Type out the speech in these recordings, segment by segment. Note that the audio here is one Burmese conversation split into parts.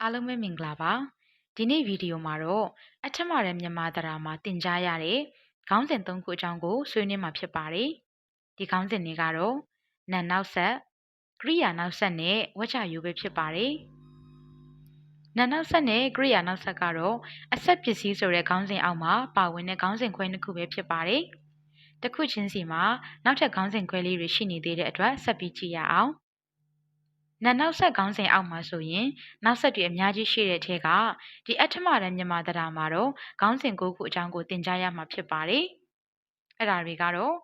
အားလုံးပဲမင်္ဂလာပါဒီနေ့ဗီဒီယိုမှာတော့အထက်မှာတဲ့မြန်မာသရာမှာသင်ကြားရတဲ့ခေါင်းစဉ်၃ခုအကြောင်းကိုဆွေးနွေးမှာဖြစ်ပါတယ်ဒီခေါင်းစဉ်တွေကတော့နာမ်နောက်ဆက်ကရိယာနောက်ဆက်နဲ့ဝချယူပဲဖြစ်ပါတယ်နာမ်နောက်ဆက်နဲ့ကရိယာနောက်ဆက်ကတော့အဆက်ပစ္စည်းဆိုတဲ့ခေါင်းစဉ်အောက်မှာပါဝင်တဲ့ခေါင်းစဉ်ခွဲနှစ်ခုပဲဖြစ်ပါတယ်တစ်ခုချင်းစီမှာနောက်ထပ်ခေါင်းစဉ်ခွဲလေးတွေရှိနေသေးတဲ့အတွက်ဆက်ပြီးကြည့်ရအောင်နာနောက်ဆက်ခေါင်းစဉ်အောက်မှာဆိုရင်နောက်ဆက်တွေအများကြီးရှိတဲ့အထက်ကဒီအထမတန်းမြန်မာသရာမှာတော့ခေါင်းစဉ်၉ခုအကြောင်းကိုသင်ကြားရမှာဖြစ်ပါတယ်။အဲ့ဒါတွေကတော့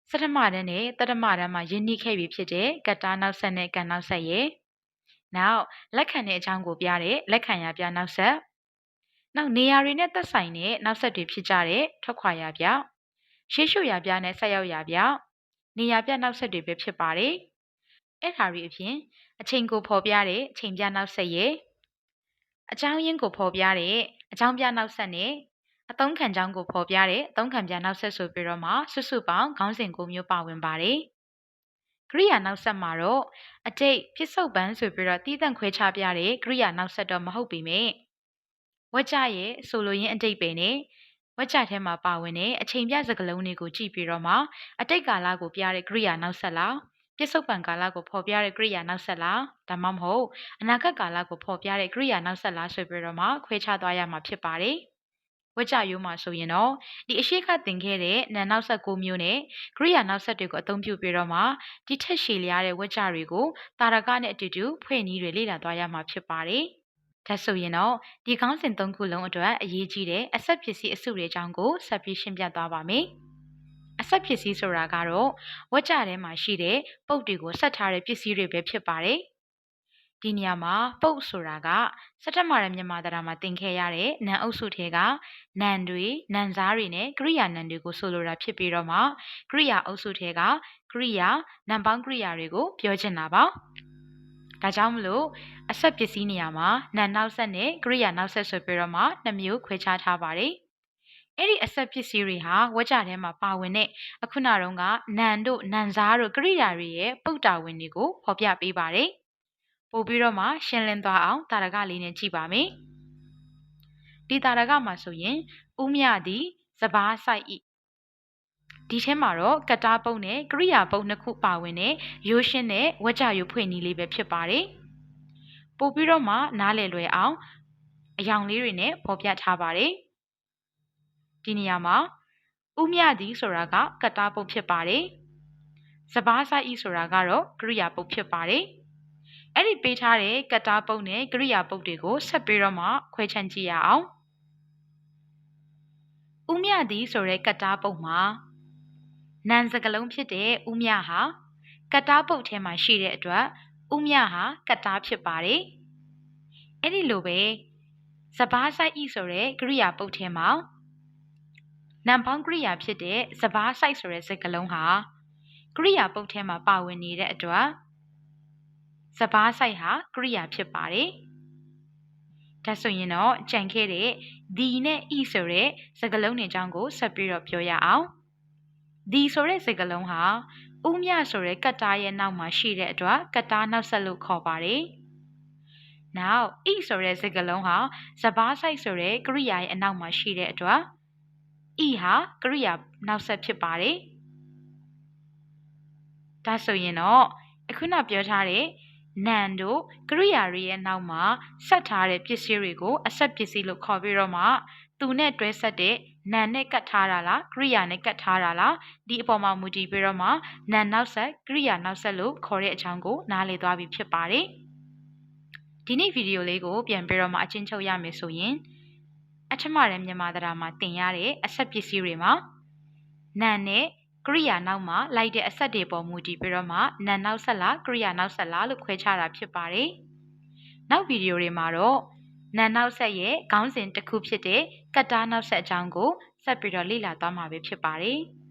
စထမတန်းနဲ့တတမတန်းမှာယဉ်နှီးခဲ့ပြီဖြစ်တဲ့ကတ္တာနောက်ဆက်နဲ့ကံနောက်ဆက်ရဲ့နောက်လက်ခံတဲ့အကြောင်းကိုပြတဲ့လက်ခံရပြနောက်ဆက်နောက်နေရာတွေနဲ့သက်ဆိုင်တဲ့နောက်ဆက်တွေဖြစ်ကြတဲ့ထွက်ခွာရပြရှေ့ရှုရပြနဲ့ဆက်ရောက်ရပြနေရာပြနောက်ဆက်တွေပဲဖြစ်ပါတယ်။အဲ့ဒါတွေအပြင်အချိန်ကိုဖော်ပြတဲ့အချိန်ပြနောက်ဆက်ရဲ့အကြောင်းရင်းကိုဖော်ပြတဲ့အကြောင်းပြနောက်ဆက်နဲ့အသုံးခံကြောင်းကိုဖော်ပြတဲ့အသုံးခံပြနောက်ဆက်ဆိုပြီးတော့မှစုစုပေါင်းခေါင်းစဉ်၉မျိုးပါဝင်ပါတယ်။ကရိယာနောက်ဆက်မှာတော့အတိတ်ပြစ္ဆုတ်ပံဆိုပြီးတော့တည်တံ့ခွဲခြားပြတဲ့ကရိယာနောက်ဆက်တော့မဟုတ်ပေမဲ့ဝကြရဲ့ဆိုလိုရင်းအတိတ်ပဲနဲ့ဝကြထဲမှာပါဝင်တဲ့အချိန်ပြစကားလုံးတွေကိုကြည့်ပြီးတော့မှအတိတ်ကာလကိုပြတဲ့ကရိယာနောက်ဆက်လားပြစ္ဆုတ်ပံကာလကိုဖော်ပြတဲ့ကရိယာနောက်ဆက်လားဒါမှမဟုတ်အနာဂတ်ကာလကိုဖော်ပြတဲ့ကရိယာနောက်ဆက်လားဆိုပြီးတော့မှခွဲခြားသွားရမှာဖြစ်ပါတယ်။ဝကြရိုးမှာဆိုရင်တော့ဒီအရှိခသင်ခဲ့တဲ့နာနောက်ဆက်၉မျိုးနဲ့ကရိယာနောက်ဆက်တွေကိုအသုံးပြုပြီးတော့မှဒီထက်ရှည်လျားတဲ့ဝကြတွေကိုတာရကနဲ့အတူတူဖွဲ့နည်းတွေလေ့လာသွားရမှာဖြစ်ပါတယ်။ဒါဆိုရင်တော့ဒီခေါင်းစဉ်၃ခုလုံးအတွက်အရေးကြီးတဲ့အဆက်ပစ္စည်းအစုတွေအကြောင်းကိုဆက်ပြီးရှင်းပြသွားပါမယ်။အဆက်ပစ္စည်းဆိုတာကတော့ဝကြထဲမှာရှိတဲ့ပုတ်တွေကိုဆက်ထားတဲ့ပစ္စည်းတွေပဲဖြစ်ပါတယ်။ဒီနေရာမှာပုတ်ဆိုတာကစက်ထမာရမြန်မာသရာမှာသင်ခဲ့ရတဲ့နံအုပ်စုထဲကနံတွေနံစားတွေနဲ့ကရိယာနံတွေကိုဆိုလိုတာဖြစ်ပြီးတော့မှကရိယာအုပ်စုထဲကကရိယာနံပေါင်းကရိယာတွေကိုပြောချင်တာပါ။ဒါကြောင့်မလို့အဆက်ပစ္စည်းနေရာမှာနံနောက်ဆက်နဲ့ကရိယာနောက်ဆက်ဆိုပြီးတော့မှနှစ်မျိုးခွဲခြားထားပါတယ်။အဲ့ဒီအဆက်ပစ္စည်းတွေဟာဝကြထဲမှာပါဝင်တဲ့အခုနတုန်းကနံတို့နံစားတို့ကရိယာတွေရဲ့ပုတ်တာဝင်တွေကိုဖော်ပြပေးပါတယ်။ပို့ပြီးတော့မှရှင်းလင်းသွားအောင်တာရကလေးနဲ့ကြည့်ပါမယ်။ဒီတာရကမှာဆိုရင်ဥမြသည်စဘာဆိုင်ဤဒီထဲမှာတော့ကတ္တာပုတ်နဲ့ကရိယာပုတ်နှစ်ခုပါဝင်တဲ့ရိုးရှင်းတဲ့ဝကြရိုးဖွင့်နည်းလေးပဲဖြစ်ပါတယ်။ပို့ပြီးတော့မှနားလည်လွယ်အောင်အယောင်လေးတွေနဲ့ဖော်ပြထားပါတယ်။ဒီနေရာမှာဥမြသည်ဆိုတာကကတ္တာပုတ်ဖြစ်ပါတယ်။စဘာဆိုင်ဤဆိုတာကတော့ကရိယာပုတ်ဖြစ်ပါတယ်။အဲ့ဒီပေးထားတဲ့ကတ္တာပုတ်နဲ့ကရိယာပုတ်တွေကိုဆက်ပြီးတော့မှခွဲခြမ်းကြည့်ရအောင်။ဥမြသည်ဆိုတဲ့ကတ္တာပုတ်မှာနံစကလုံးဖြစ်တဲ့ဥမြဟာကတ္တာပုတ်ထဲမှာရှိတဲ့အတွက်ဥမြဟာကတ္တာဖြစ်ပါတယ်။အဲ့ဒီလိုပဲစဘာဆိုင်ဤဆိုတဲ့ကရိယာပုတ်ထဲမှာနံပေါင်းကရိယာဖြစ်တဲ့စဘာဆိုင်ဆိုတဲ့စကားလုံးဟာကရိယာပုတ်ထဲမှာပါဝင်နေတဲ့အတွက်စဘာဆိုင်ဟာကရိယာဖြစ်ပါတယ်။ဒါဆိုရင်တော့ကြံခဲ့တဲ့ဒီနဲ့ဤဆိုတဲ့စကားလုံးတွေအကြောင်းကိုဆက်ပြီးတော့ပြောရအောင်။ဒီဆိုတဲ့စကားလုံးဟာဥမြဆိုတဲ့ကတ္တာရဲ့နောက်မှာရှိတဲ့အတွက်ကတ္တာနောက်ဆက်လို့ခေါ်ပါတယ်။နောက်ဤဆိုတဲ့စကားလုံးဟာစဘာဆိုင်ဆိုတဲ့ကရိယာရဲ့အနောက်မှာရှိတဲ့အတွက်ဤဟာကရိယာနောက်ဆက်ဖြစ်ပါတယ်။ဒါဆိုရင်တော့အခုနပြောထားတဲ့နံတို့ကရိယာတွေရဲ့နောက်မှာဆက်ထားတဲ့ပစ္စည်းတွေကိုအဆက်ပစ္စည်းလို့ခေါ်ပြီးတော့မှသူနဲ့တွဲဆက်တဲ့နံနဲ့ကတ်ထားတာလားကရိယာနဲ့ကတ်ထားတာလားဒီအပေါ်မှာမူတည်ပြီးတော့မှနံနောက်ဆက်ကရိယာနောက်ဆက်လို့ခေါ်တဲ့အကြောင်းကိုနားလည်သွားပြီဖြစ်ပါတယ်။ဒီနေ့ဗီဒီယိုလေးကိုပြန်ပြီးတော့မှအချင်းချုပ်ရမယ်ဆိုရင်အထမရမြန်မာသရာမှာသင်ရတဲ့အဆက်ပစ္စည်းတွေမှာနံနဲ့ကရိယာနောက်မှာလိုက်တဲ့အဆက်တွေပေါ်မူတည်ပြီးတော့မှနံနောက်ဆက်လားကရိယာနောက်ဆက်လားလို့ခွဲခြားတာဖြစ်ပါတယ်။နောက်ဗီဒီယိုတွေမှာတော့နံနောက်ဆက်ရဲ့ခေါင်းစဉ်တစ်ခုဖြစ်တဲ့ကတ္တာနောက်ဆက်အကြောင်းကိုဆက်ပြီးတော့လေ့လာသွားမှာပဲဖြစ်ပါတယ်။